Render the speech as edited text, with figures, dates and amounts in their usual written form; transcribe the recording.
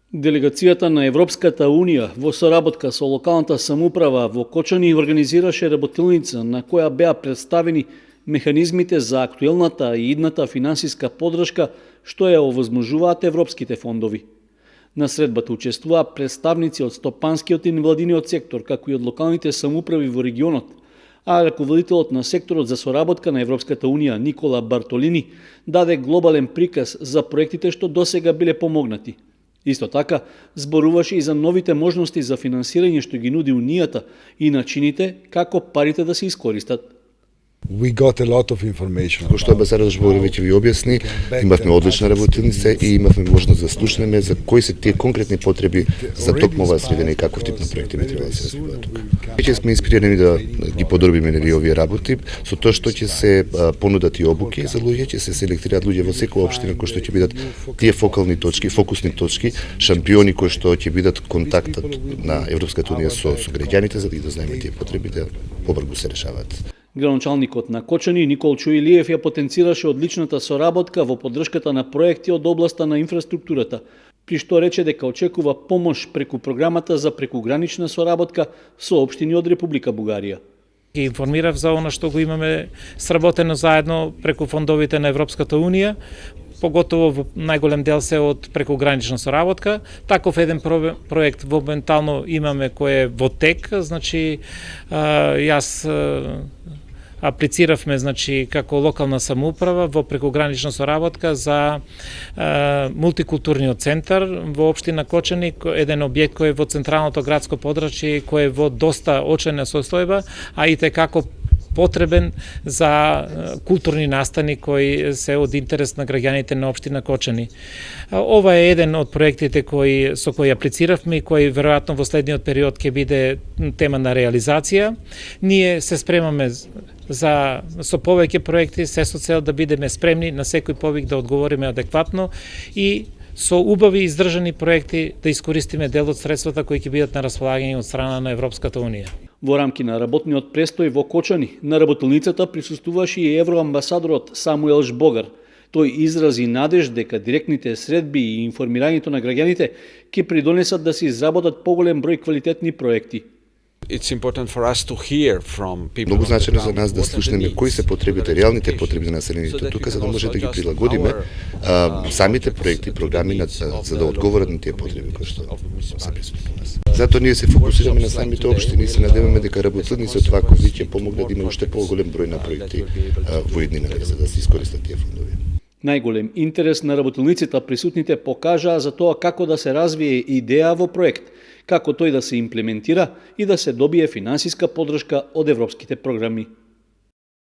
Делегацијата на Европската Унија во соработка со локалната самоуправа во Кочани организираше работилница на која беа представени механизмите за актуелната и идната финансиска поддршка што ја овозможуваат европските фондови. На средбата учествуваа представници од стопанскиот и невладиниот сектор, како и од локалните самоуправи во регионот, а раководителот на секторот за соработка на Европската Унија Никола Бартолини даде глобален приказ за проектите што досега биле помогнати. Исто така, зборуваше и за новите можности за финансирање што ги нуди Унијата и начините како парите да се искористат. Како што амбасадор Жбогор веќе ви објасни, имавме одлична работилница и имавме можност да слушнеме за кои се тие конкретни потреби за токму оваа средина и каков тип на проекти би требало да се развиваат тука. Веќе сме инспирирани да ги подробиме овие работи со тоа што ќе се понудат и обуки за луѓе, ќе се селектираат луѓе во секоја општина кои што ќе бидат тие фокални точки, фокусни точки, шампиони кои што ќе бидат контактот на Европската Унија со граѓаните за да знаеме тие потреби да побрзо се решаваат. Градоначалникот на Кочани Никол Чуилиев ја потенцираше одличната соработка во поддршката на проекти од областа на инфраструктурата, при што рече дека очекува помош преку програмата за прекугранична соработка со општини од Република Бугарија. Ги информирав за она што го имаме сработено заедно преку фондовите на Европската Унија, поготово во најголем дел се од прекугранична соработка. Таков еден проект моментално имаме кој е во тек, значи јас аплициравме како локална самоуправа во прекугранична соработка за мултикултурниот центар во општина Кочани, еден објект кој е во централното градско подрачје, кој е во доста очена состојба, а и како потребен за културни настани кои се од интерес на граѓаните на општина Кочани. Ова е еден од проектите со кои аплициравме и кој веројатно во следниот период ќе биде тема на реализација. Ние се спремаме со повеќе проекти, се со цел да бидеме спремни на секој повик да одговориме адекватно и со убави издржани проекти да искористиме дел од средствата кои ќе бидат на располагање од страна на Европската Унија. Во рамки на работниот престој во Кочани, на работилницата присуствуваше и евроамбасадорот Самуел Жбогар. Тој изрази надеж дека директните средби и информирањето на граѓаните ќе придонесат да се изработат поголем број квалитетни проекти. Многу значено за нас да слушнеме кои се потребите, реалните потреби на населението тука, за да може да ги прилагодиме самите проекти, програми за да одговорат на тие потреби кои што се присутни у нас. Затоа ние се фокусираме на самите општини и се надеваме дека работилници од ваков вид ќе помогнат да има уште поголем број на проекти во иднина за да се искористат тие фондови. Најголем интерес на работилниците присутните покажаа за тоа како да се развие идеја во проект, како тој да се имплементира и да се добие финансиска поддршка од европските програми.